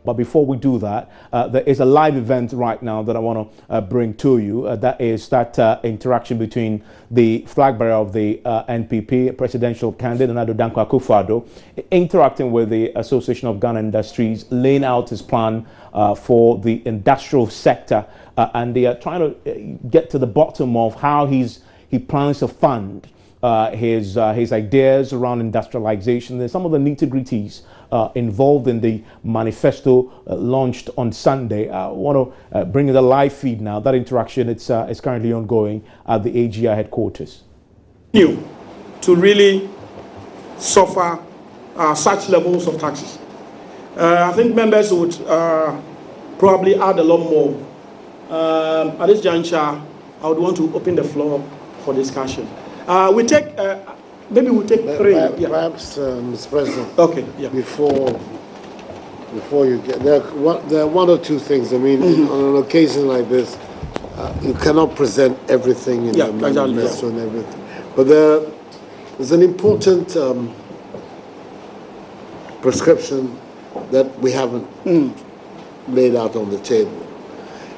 But before we do that, there is a live event right now that I want to bring to you. That is that interaction between the flag bearer of the NPP, presidential candidate, Akufo, interacting with the Association of Ghana Industries, laying out his plan for the industrial sector, and they are trying to get to the bottom of how he plans to fund his ideas around industrialization. There's some of the nitty-gritties involved in the manifesto launched on Sunday. I want to bring you the live feed now. That interaction is currently ongoing at the AGI headquarters. To really suffer such levels of taxes. I think members would probably add a lot more. At this juncture, I would want to open the floor for discussion. We take, maybe we'll take three. Perhaps, Mr. President. Okay. Yeah. Before you get there are one or two things. I mean, on an occasion like this, you cannot present everything in the manifesto and everything. But there's an important prescription that we haven't laid out on the table,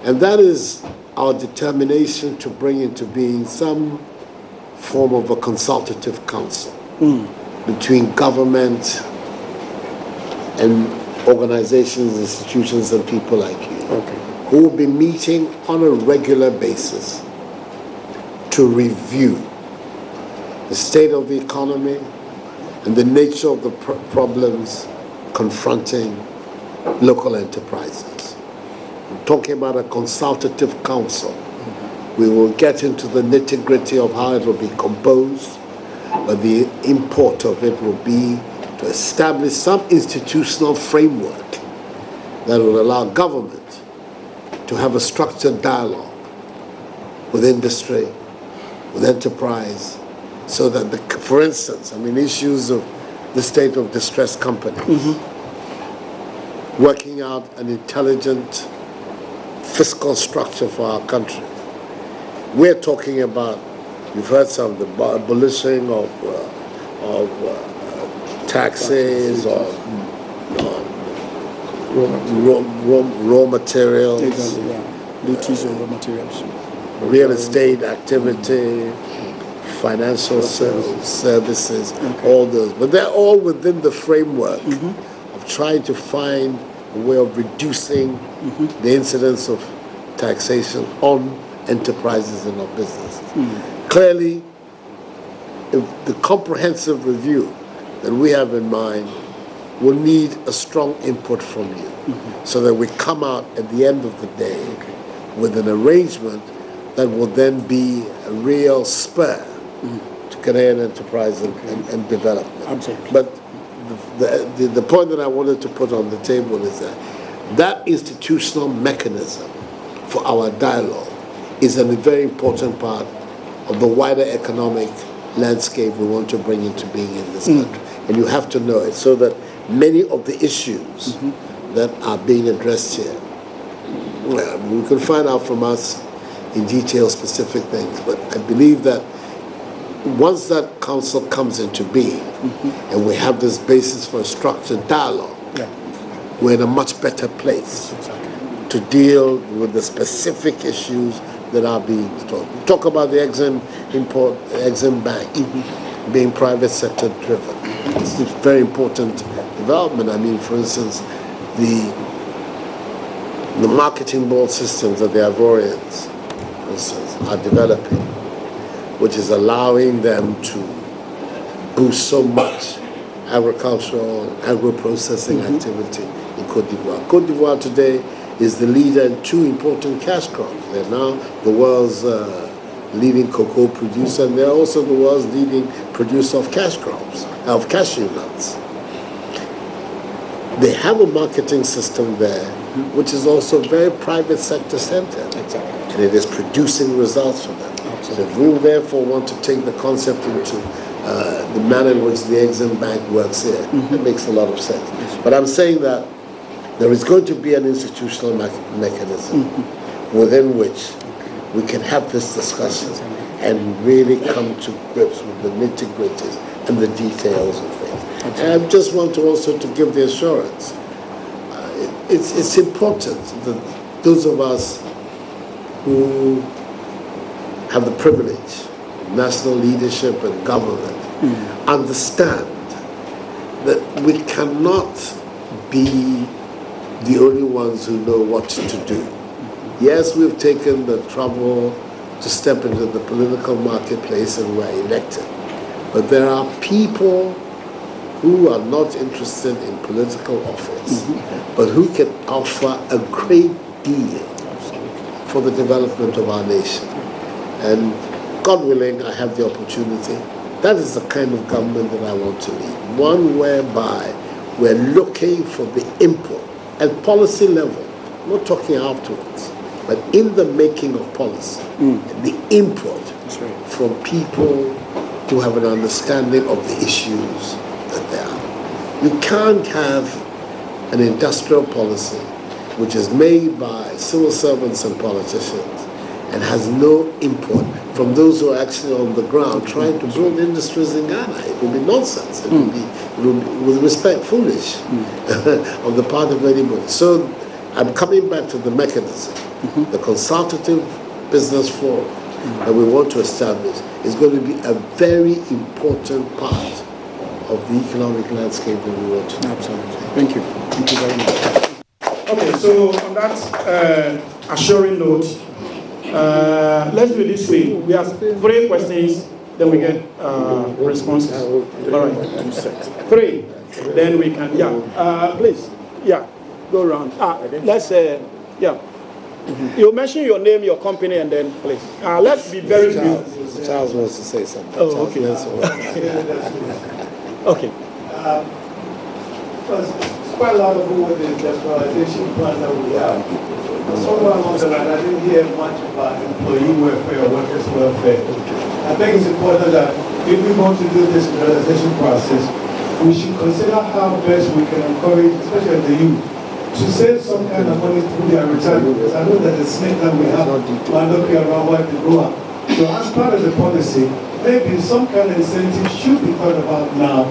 and that is our determination to bring into being some form of a consultative council between government and organizations, institutions, and people like you, who will be meeting on a regular basis to review the state of the economy and the nature of the problems confronting local enterprises. I'm talking about a consultative council. We will get into the nitty-gritty of how it will be composed, but the import of it will be to establish some institutional framework that will allow government to have a structured dialogue with industry, with enterprise, so that, for instance, I mean, issues of the state of distressed companies, working out an intelligent fiscal structure for our country. We're talking about, you've heard some, the abolishing of taxes on raw materials, duties on raw materials, real estate activity, financial services, all those. But they're all within the framework of trying to find a way of reducing the incidence of taxation on enterprises and our businesses. Clearly, if the comprehensive review that we have in mind will need a strong input from you, so that we come out at the end of the day with an arrangement that will then be a real spur to Ghanaian enterprise and development. Absolutely. But the point that I wanted to put on the table is that institutional mechanism for our dialogue is a very important part of the wider economic landscape we want to bring into being in this country. And you have to know it, so that many of the issues that are being addressed here, you can find out from us in detail specific things, but I believe that once that council comes into being and we have this basis for a structured dialogue, we're in a much better place to deal with the specific issues that are being talked. Talk about the Exim Bank being private sector driven. It's a very important development. I mean, for instance, the marketing board systems that the Ivorians, for instance, are developing, which is allowing them to boost so much agricultural and agro-processing activity in Côte d'Ivoire. Côte d'Ivoire today is the leader in two important cash crops. They're now the world's leading cocoa producer, and they're also the world's leading producer of cash crops, of cashew nuts. They have a marketing system there, which is also very private sector centered. And it is producing results for them. So if we therefore want to take the concept into the manner in which the Exim Bank works here, it makes a lot of sense. But I'm saying that there is going to be an institutional mechanism within which we can have this discussion and really come to grips with the nitty-gritties and the details of things. And I just want to also to give the assurance. it's important that those of us who have the privilege, national leadership and government, understand that we cannot be the only ones who know what to do. Yes, we've taken the trouble to step into the political marketplace and we're elected. But there are people who are not interested in political office, but who can offer a great deal for the development of our nation. And God willing, I have the opportunity. That is the kind of government that I want to lead. One whereby we're looking for the input at policy level, not talking afterwards, but in the making of policy, the input from people who have an understanding of the issues that there are. You can't have an industrial policy which is made by civil servants and politicians and has no input from those who are actually on the ground trying to build industries in Ghana. It would be nonsense. It would be, with respect, foolish on the part of anybody. So I'm coming back to the mechanism. The consultative business forum that we want to establish is going to be a very important part of the economic landscape that we want to do. Absolutely. Thank you. Thank you very much. Okay, so on that assuring note, let's do it this way. We have 3 questions, then we get responses. All right. 3, then we can, please, go around. Let's, you mention your name, your company, and then please. Let's be very brief. Charles wants to say something. Oh, okay. Okay. It's quite laudable with the industrialization plan that we have. Somewhere along the line, I didn't hear much about employee welfare or workers' welfare. I think it's important that if we want to do this industrialization process, we should consider how best we can encourage, especially the youth, to save some kind of money through their retirement. Because I know that the snake that we have might not be around while they grow up. So as part of the policy, maybe some kind of incentive should be thought about now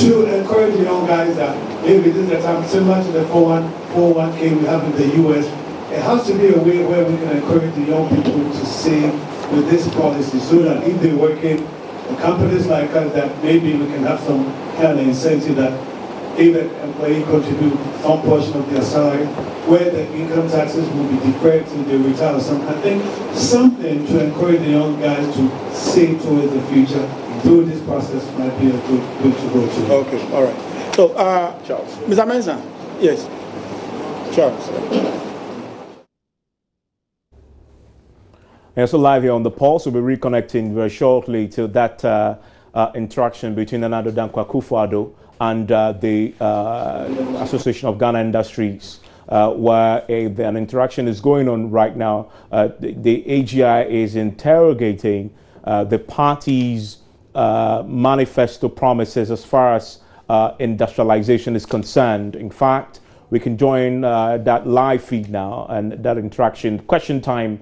to encourage the young guys that maybe this is the time, similar to the 401k we have in the US. It has to be a way where we can encourage the young people to save with this policy so that if they're working in companies like us, that maybe we can have some kind of incentive that if an employee contribute some portion of their salary, where the income taxes will be deferred till they retire or something. I think something to encourage the young guys to save towards the future through this process might be a good to go to. Okay, all right. So, Charles. Mr. Mensah, yes. Charles. And so live here on the Pulse, we'll be reconnecting very shortly to that interaction between Addo Akufo Addo and the Association of Ghana Industries, where an interaction is going on right now. The AGI is interrogating the party's manifesto promises as far as industrialization is concerned. In fact, we can join that live feed now, and that interaction. Question time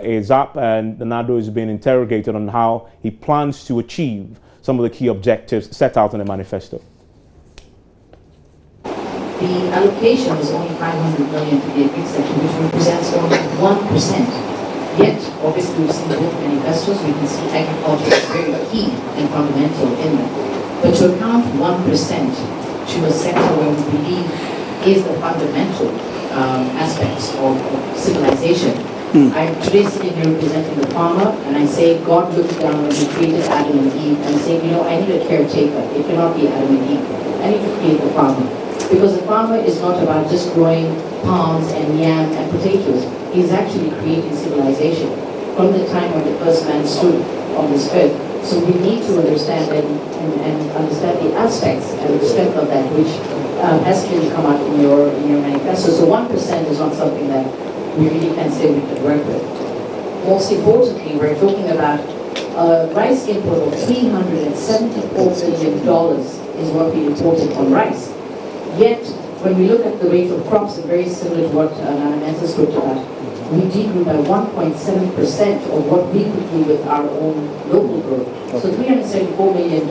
is up, and Addo is being interrogated on how he plans to achieve some of the key objectives set out in the manifesto. The allocation is only 500 million to the agri sector, which represents only 1%. Yet, obviously, we've seen both manifestos, we can see agriculture is very key and fundamental in them. But to account 1% to a sector where we believe is the fundamental aspects of civilization. I'm today sitting here representing the farmer, and I say God looked down when he created Adam and Eve and said, you know, I need a caretaker. It cannot be Adam and Eve. I need to create the farmer. Because the farmer is not about just growing palms and yam and potatoes. He's actually creating civilization from the time when the first man stood on this earth. So we need to understand and understand the aspects and the strength of that, which has clearly come out in your manifesto. So 1% is not something that we really can say we can work with. Most importantly, we're talking about rice import of $374 billion is what we imported on rice. Yet, when we look at the rate of crops, and very similar to what Manifesto spoke about, we degrew by 1.7% of what we could do with our own local growth. So $374 million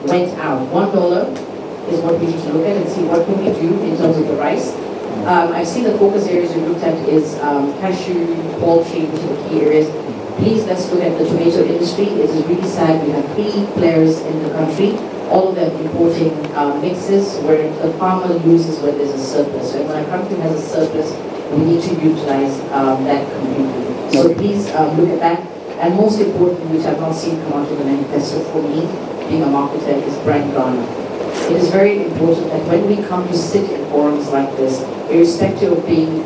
went out. $1 is what we need to look at and see what can we do in terms of the rice. I see the focus areas we looked at is cashew, poultry, which are the key areas. Please, let's look at the tomato industry. It is really sad. We have 3 players in the country, all of them importing mixes where the farmer loses when there's a surplus. And when a country has a surplus, we need to utilize that completely. So please look at that. And most importantly, which I've not seen come out of the manifesto for me, being a marketer, is brand Ghana. It is very important that when we come to sit in forums like this, irrespective of being,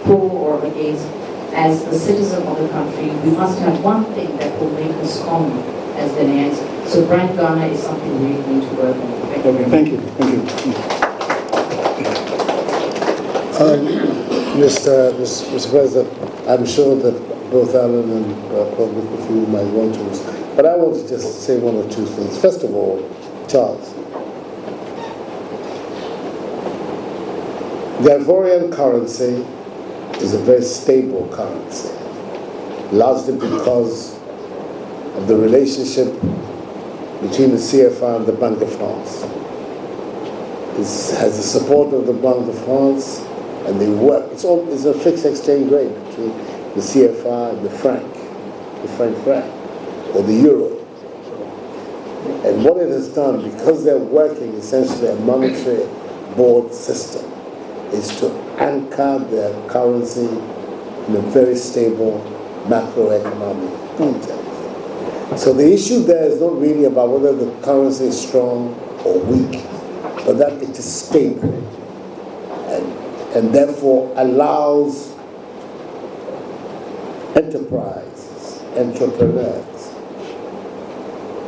pro or against, as a citizen of the country, we must have one thing that will make us common as Ghanaians. So brand Ghana is something we really need to work on. Thank you. Mr. President, I'm sure that both Alan and probably Akufo might want to, but I want to just say 1 or 2 things. First of all, Charles, the Ivorian currency is a very stable currency, largely because of the relationship between the CFA and the Bank of France. It has the support of the Bank of France, and they work. It's a fixed exchange rate between the CFA and the franc or the euro. And what it has done, because they're working essentially a monetary board system, is to anchor their currency in a very stable macroeconomic context. So the issue there is not really about whether the currency is strong or weak, but that it is stable and therefore allows enterprises, entrepreneurs,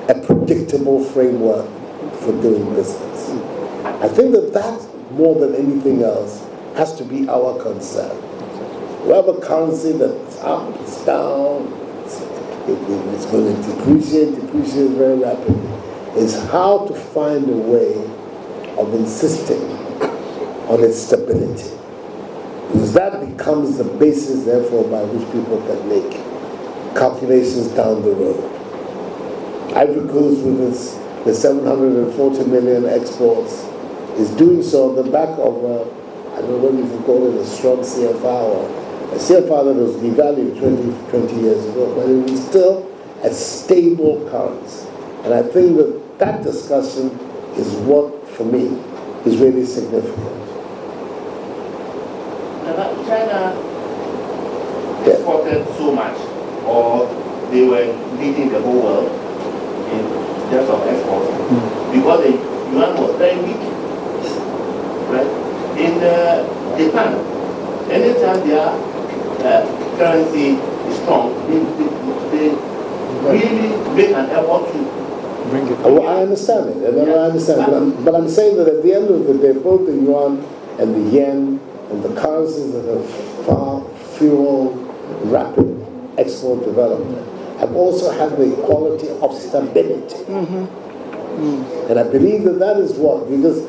a predictable framework for doing business. I think that more than anything else has to be our concern. We have a currency that's up, it's down, it's going to depreciate very rapidly. Is how to find a way of insisting on its stability. Because that becomes the basis, therefore, by which people can make calculations down the road. Ivory Coast, with the 740 million exports, is doing so on the back of, I don't know what you can call it, a strong CFR, or a CFR that was devalued 20 years ago, but it was still a stable currency. And I think that discussion is what, for me, is really significant. China exported so much, or they were leading the whole world in terms of exports, because the yuan was very weak. Right? In Japan, anytime their currency is strong, they really make an effort to bring it. Well, I understand it, I understand. But I'm saying that at the end of the day, both the yuan and the yen and the currencies that have fueled rapid export development have also had the quality of stability. And I believe that is what, because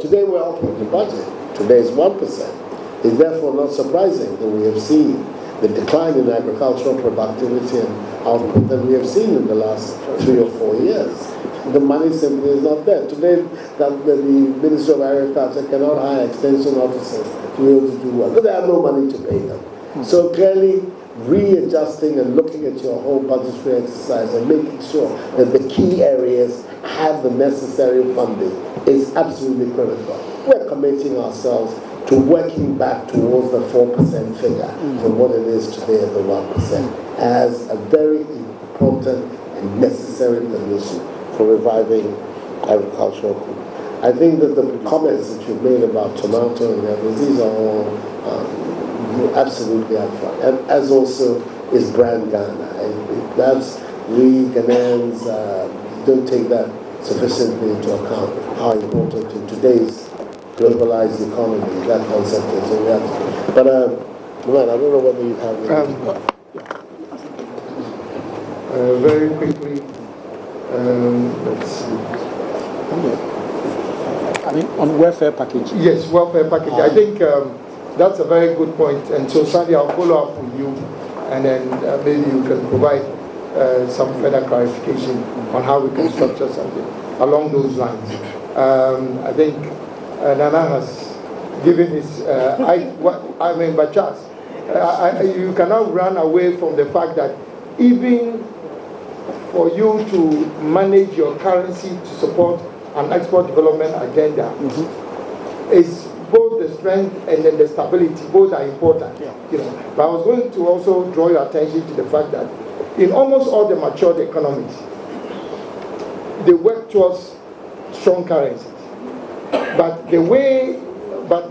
today we're operating the budget. Today is 1%. It's therefore not surprising that we have seen the decline in agricultural productivity and output that we have seen in the last 3 or 4 years. The money simply is not there. Today, the Ministry of Agriculture cannot hire extension officers to be able to do work, because they have no money to pay them. So clearly, readjusting and looking at your whole budgetary exercise and making sure that the key areas have the necessary funding is absolutely critical. We're committing ourselves to working back towards the 4% figure from what it is today at the 1% as a very important and necessary condition for reviving agricultural food. I think that the comments that you've made about tomato and everything, these are all absolutely upfront, and as also is brand Ghana. And perhaps we Ghanaians don't take that sufficiently into account, how important in today's globalized economy that concept is. So we have to, but man, I don't know whether you have very quickly, let's see. I mean, on welfare package. Yes, welfare package. I think that's a very good point. And so, Sandy, I'll follow up with you, and then maybe you can provide some further clarification on how we can structure something along those lines. I think Nana has given his, by chance. You cannot run away from the fact that even for you to manage your currency to support an export development agenda is both the strength and then the stability. Both are important. You know. But I was going to also draw your attention to the fact that in almost all the matured economies, they work towards strong currencies. But the way, but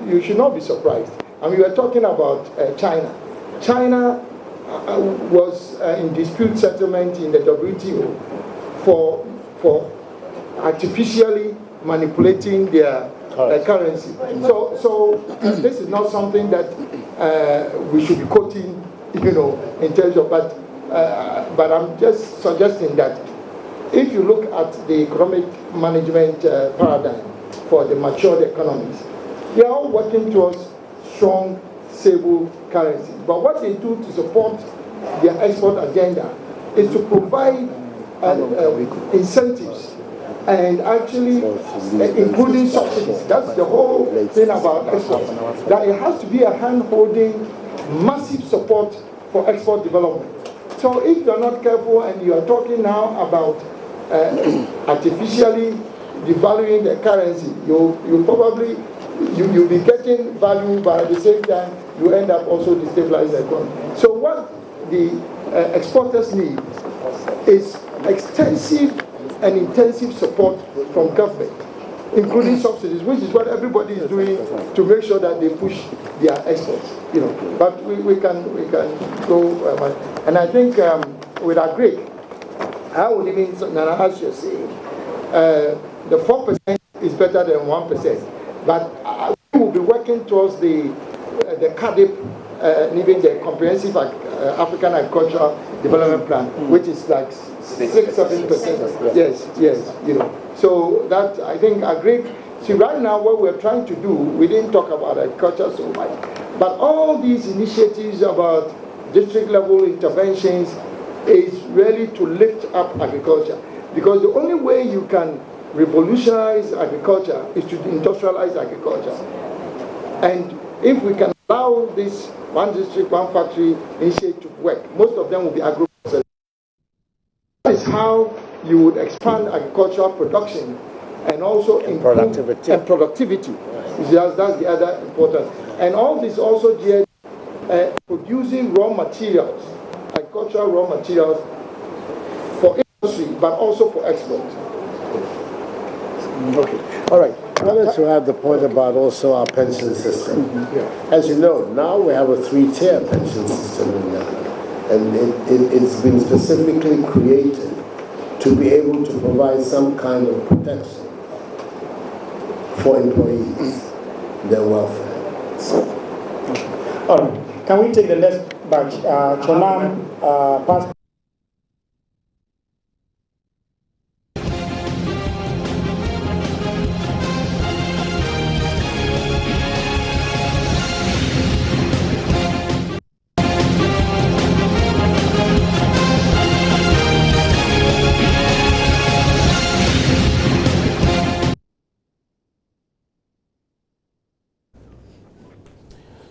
you should not be surprised. I mean, we were talking about China. China was in dispute settlement in the WTO for artificially manipulating their currency. So this is not something that we should be quoting, you know, in terms of, but I'm just suggesting that if you look at the economic management paradigm for the matured economies, they are all working towards strong, stable currencies. But what they do to support their export agenda is to provide incentives and actually including subsidies. That's the whole thing about export. That it has to be a hand-holding, massive support for export development. So if you're not careful and you are talking now about artificially devaluing the currency, you'll probably you'll be getting value, but at the same time you end up also destabilizing the economy. So what the exporters need is extensive and intensive support from government, including subsidies, which is what everybody is doing to make sure that they push their exports. You know, but we can go, and I think with our Greek, I would even, Nana, as you're saying, the 4% is better than 1%, but we will be working towards the CADIP, even the Comprehensive African Agricultural Development Plan, which is like 6-7%. Yes, you know. So that, I think, agreed. See, right now what we're trying to do, we didn't talk about agriculture so much, but all these initiatives about district level interventions is really to lift up agriculture. Because the only way you can revolutionize agriculture is to industrialize agriculture. And if we can allow this one district, one factory initiative to work, most of them will be agro-processors. That is how you would expand agricultural production and also improve productivity. That's the other important. And all this also geared producing raw materials, agricultural raw materials for industry, but also for export. Okay, all right. I wanted to add the point about also our pension system. As you know, now we have a 3-tier pension system in Ghana, and it's been specifically created to be able to provide some kind of protection for employees, their welfare. All right. Can we take the next batch? Chonam, pass.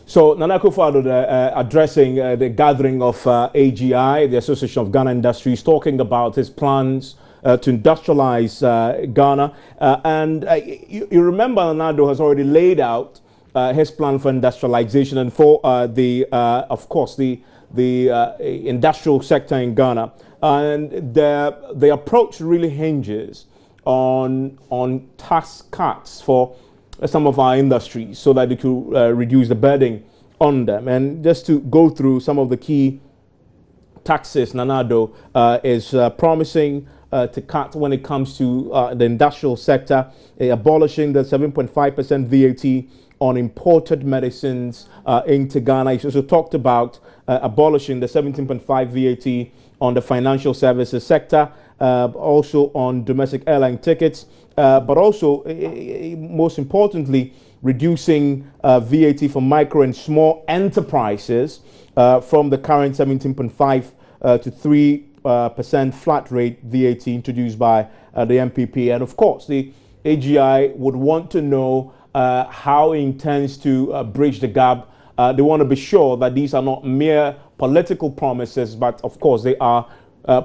So Nana Akufo addressing the gathering of AGI, the Association of Ghana Industries, talking about his plans to industrialize Ghana. And you remember Addo has already laid out his plan for industrialization and for of course, the industrial sector in Ghana. And the approach really hinges on tax cuts for some of our industries so that they could reduce the burden on them. And just to go through some of the key taxes Addo is promising to cut when it comes to the industrial sector, abolishing the 7.5% VAT on imported medicines into Ghana. He's also talked about abolishing the 17.5% VAT on the financial services sector, also on domestic airline tickets, but also, most importantly, reducing VAT for micro and small enterprises from the current 17.5 to 3% flat rate VAT introduced by the MPP. And of course, the AGI would want to know how he intends to bridge the gap. They want to be sure that these are not mere political promises, but of course they are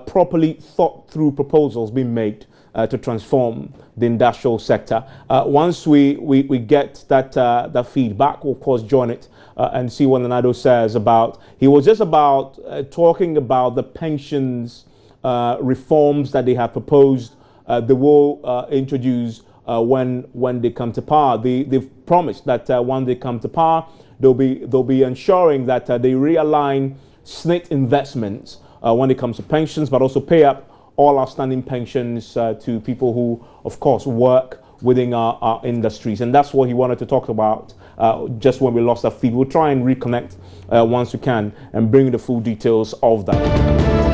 properly thought through proposals being made to transform the industrial sector. Once we get that feedback, we'll of course join it and see what Addo says about. He was just about talking about the pensions reforms that they have proposed. They will introduce when they come to power. They've promised that when they come to power, they'll be ensuring that they realign SNIT investments when it comes to pensions, but also pay up all outstanding pensions to people who, of course, work within our industries. And that's what he wanted to talk about just when we lost our feed. We'll try and reconnect once we can and bring the full details of that.